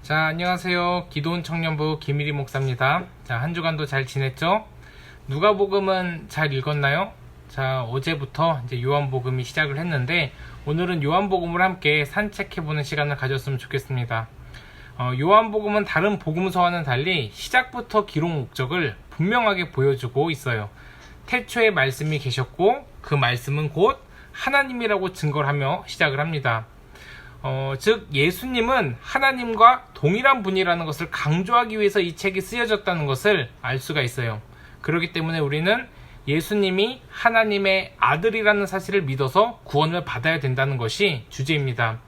자, 안녕하세요. 기도원 청년부 김일희 목사입니다. 자, 한 주간도 잘 지냈죠? 누가복음은 잘 읽었나요? 자, 어제부터 이제 요한복음이 시작을 했는데 오늘은 요한복음을 함께 산책해보는 시간을 가졌으면 좋겠습니다. 요한복음은 다른 복음서와는 달리 시작부터 기록 목적을 분명하게 보여주고 있어요. 태초에 말씀이 계셨고 그 말씀은 곧 하나님이라고 증거를 하며 시작을 합니다. 즉 예수님은 하나님과 동일한 분이라는 것을 강조하기 위해서 이 책이 쓰여졌다는 것을 알 수가 있어요. 그렇기 때문에 우리는 예수님이 하나님의 아들이라는 사실을 믿어서 구원을 받아야 된다는 것이 주제입니다.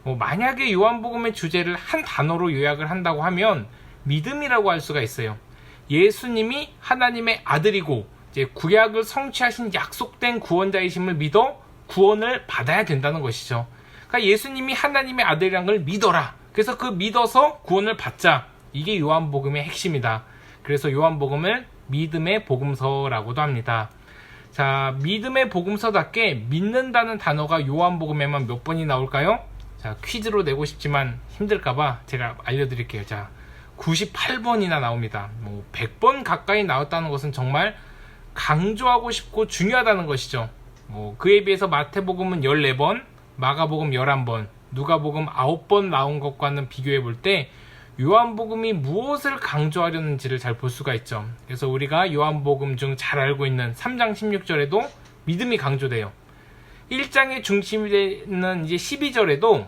만약에 요한복음의 주제를 한 단어로 요약을 한다고 하면 믿음이라고 할 수가 있어요. 예수님이 하나님의 아들이고 이제 구약을 성취하신 약속된 구원자이심을 믿어 구원을 받아야 된다는 것이죠. 그러니까 예수님이 하나님의 아들이란 걸 믿어라. 그래서 그 믿어서 구원을 받자. 이게 요한복음의 핵심이다. 그래서 요한복음을 믿음의 복음서라고도 합니다. 자, 믿음의 복음서답게 믿는다는 단어가 요한복음에만 몇 번이 나올까요? 자, 퀴즈로 내고 싶지만 힘들까봐 제가 알려드릴게요. 자, 98번이나 나옵니다. 100번 가까이 나왔다는 것은 정말 강조하고 싶고 중요하다는 것이죠. 그에 비해서 마태복음은 14번, 마가복음 11번, 누가복음 9번 나온 것과는 비교해 볼 때 요한복음이 무엇을 강조하려는지를 잘 볼 수가 있죠. 그래서 우리가 요한복음 중 잘 알고 있는 3장 16절에도 믿음이 강조돼요. 1장의 중심이 되는 이제 12절에도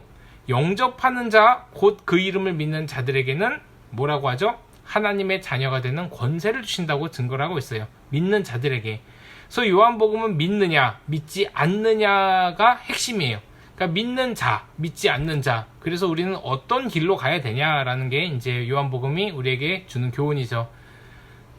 영접하는 자, 곧 그 이름을 믿는 자들에게는 뭐라고 하죠? 하나님의 자녀가 되는 권세를 주신다고 증거를 하고 있어요. 믿는 자들에게. 그래서 요한복음은 믿느냐, 믿지 않느냐가 핵심이에요. 그러니까 믿는 자, 믿지 않는 자. 그래서 우리는 어떤 길로 가야 되냐라는 게 이제 요한복음이 우리에게 주는 교훈이죠.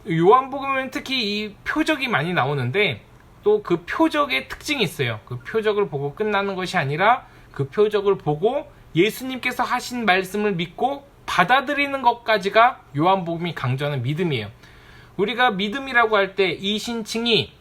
요한복음은 특히 이 표적이 많이 나오는데 또 그 표적의 특징이 있어요. 그 표적을 보고 끝나는 것이 아니라 그 표적을 보고 예수님께서 하신 말씀을 믿고 받아들이는 것까지가 요한복음이 강조하는 믿음이에요. 우리가 믿음이라고 할 때 이 신칭이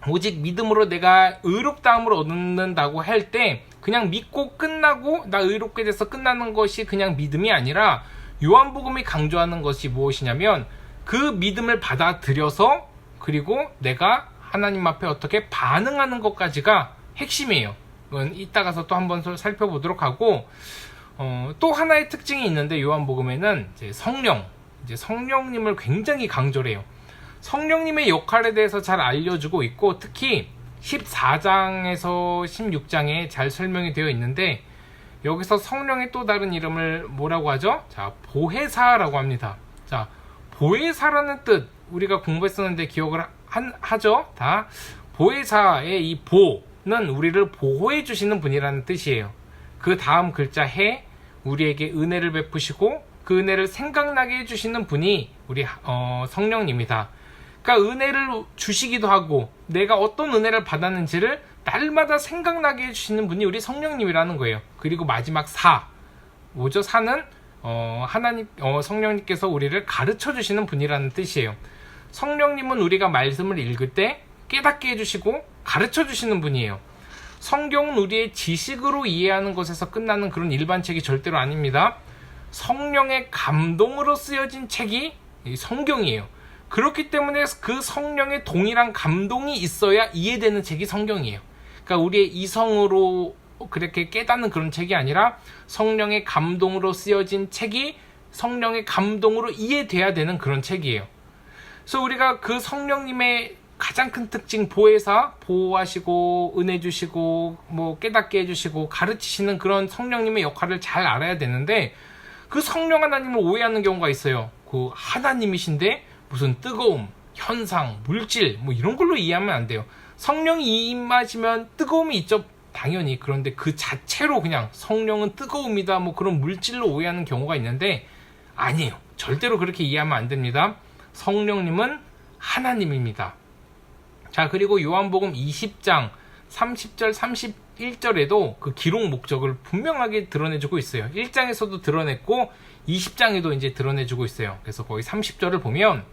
오직 믿음으로 내가 의롭다함을 얻는다고 할 때 그냥 믿고 끝나고 나 의롭게 돼서 끝나는 것이 그냥 믿음이 아니라 요한복음이 강조하는 것이 무엇이냐면 그 믿음을 받아들여서 그리고 내가 하나님 앞에 어떻게 반응하는 것까지가 핵심이에요. 이건 이따 가서 또 한번 살펴보도록 하고 또 하나의 특징이 있는데 요한복음에는 이제 성령님을 굉장히 강조를 해요. 성령님의 역할에 대해서 잘 알려주고 있고 특히 14장에서 16장에 잘 설명이 되어 있는데 여기서 성령의 또 다른 이름을 뭐라고 하죠? 자, 보혜사라고 합니다. 자, 보혜사라는 뜻 우리가 공부했었는데 기억을 하죠? 다 보혜사의 이 보는 우리를 보호해 주시는 분이라는 뜻이에요. 그 다음 글자 해 우리에게 은혜를 베푸시고 그 은혜를 생각나게 해주시는 분이 우리 성령님이다. 그러니까 은혜를 주시기도 하고 내가 어떤 은혜를 받았는지를 날마다 생각나게 해주시는 분이 우리 성령님이라는 거예요. 그리고 마지막 뭐죠? 사는 성령님께서 우리를 가르쳐 주시는 분이라는 뜻이에요. 성령님은 우리가 말씀을 읽을 때 깨닫게 해주시고 가르쳐 주시는 분이에요. 성경은 우리의 지식으로 이해하는 것에서 끝나는 그런 일반 책이 절대로 아닙니다. 성령의 감동으로 쓰여진 책이 성경이에요. 그렇기 때문에 그 성령의 동일한 감동이 있어야 이해되는 책이 성경이에요. 그러니까 우리의 이성으로 그렇게 깨닫는 그런 책이 아니라 성령의 감동으로 쓰여진 책이 성령의 감동으로 이해돼야 되는 그런 책이에요. 그래서 우리가 그 성령님의 가장 큰 특징 보혜사, 보호하시고 은혜 주시고 깨닫게 해주시고 가르치시는 그런 성령님의 역할을 잘 알아야 되는데 그 성령 하나님을 오해하는 경우가 있어요. 그 하나님이신데 무슨 뜨거움, 현상, 물질 이런 걸로 이해하면 안 돼요. 성령이 임하시면 뜨거움이 있죠. 당연히. 그런데 그 자체로 그냥 성령은 뜨거움이다 그런 물질로 오해하는 경우가 있는데 아니에요. 절대로 그렇게 이해하면 안 됩니다. 성령님은 하나님입니다. 자, 그리고 요한복음 20장 30절 31절에도 그 기록 목적을 분명하게 드러내주고 있어요. 1장에서도 드러냈고 20장에도 이제 드러내주고 있어요. 그래서 거기 30절을 보면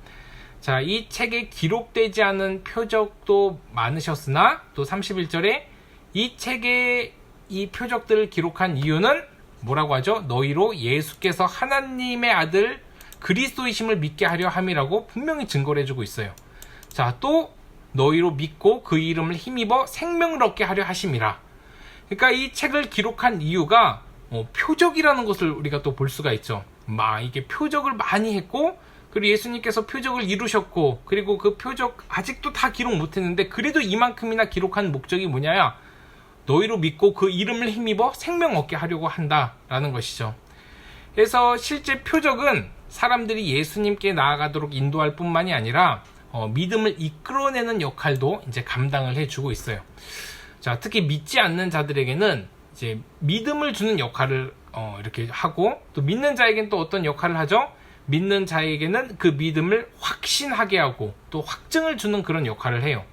자, 이 책에 기록되지 않은 표적도 많으셨으나 또 31절에 이 책에 이 표적들을 기록한 이유는 뭐라고 하죠? 너희로 예수께서 하나님의 아들 그리스도이심을 믿게 하려 함이라고 분명히 증거를 해주고 있어요. 자, 또 너희로 믿고 그 이름을 힘입어 생명을 얻게 하려 하심이라. 그러니까 이 책을 기록한 이유가 표적이라는 것을 우리가 또 볼 수가 있죠. 이게 표적을 많이 했고, 그리고 예수님께서 표적을 이루셨고, 그리고 그 표적 아직도 다 기록 못했는데 그래도 이만큼이나 기록한 목적이 뭐냐야, 너희로 믿고 그 이름을 힘입어 생명 얻게 하려고 한다라는 것이죠. 그래서 실제 표적은 사람들이 예수님께 나아가도록 인도할 뿐만이 아니라 믿음을 이끌어내는 역할도 이제 감당을 해주고 있어요. 자, 특히 믿지 않는 자들에게는 이제 믿음을 주는 역할을 이렇게 하고, 또 믿는 자에게는 또 어떤 역할을 하죠? 믿는 자에게는 그 믿음을 확신하게 하고 또 확증을 주는 그런 역할을 해요.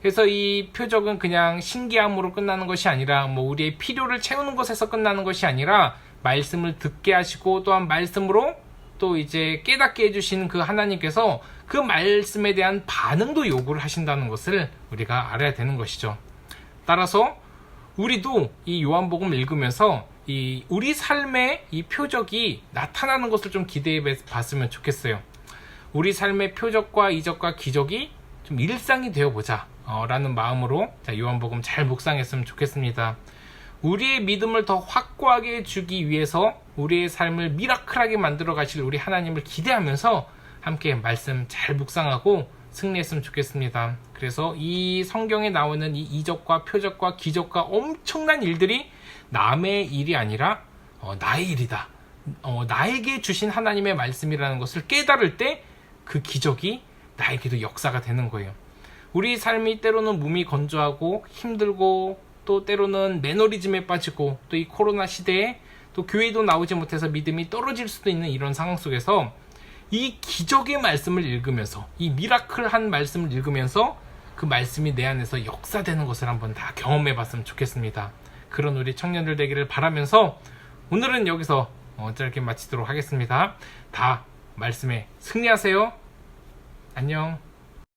그래서 이 표적은 그냥 신기함으로 끝나는 것이 아니라 우리의 필요를 채우는 것에서 끝나는 것이 아니라 말씀을 듣게 하시고 또한 말씀으로 또 이제 깨닫게 해주시는 그 하나님께서 그 말씀에 대한 반응도 요구를 하신다는 것을 우리가 알아야 되는 것이죠. 따라서 우리도 이 요한복음을 읽으면서 우리 삶에 이 표적이 나타나는 것을 좀 기대해 봤으면 좋겠어요. 우리 삶의 표적과 이적과 기적이 좀 일상이 되어보자 라는 마음으로 요한복음 잘 묵상했으면 좋겠습니다. 우리의 믿음을 더 확고하게 해주기 위해서 우리의 삶을 미라클하게 만들어 가실 우리 하나님을 기대하면서 함께 말씀 잘 묵상하고 승리했으면 좋겠습니다. 그래서 이 성경에 나오는 이 이적과 표적과 기적과 엄청난 일들이 남의 일이 아니라 나의 일이다. 나에게 주신 하나님의 말씀이라는 것을 깨달을 때 그 기적이 나에게도 역사가 되는 거예요. 우리 삶이 때로는 몸이 건조하고 힘들고 또 때로는 매너리즘에 빠지고 또 이 코로나 시대에 또 교회도 나오지 못해서 믿음이 떨어질 수도 있는 이런 상황 속에서 이 기적의 말씀을 읽으면서 이 미라클한 말씀을 읽으면서 그 말씀이 내 안에서 역사되는 것을 한번 다 경험해 봤으면 좋겠습니다. 그런 우리 청년들 되기를 바라면서 오늘은 여기서 짧게 마치도록 하겠습니다. 다 말씀에 승리하세요. 안녕.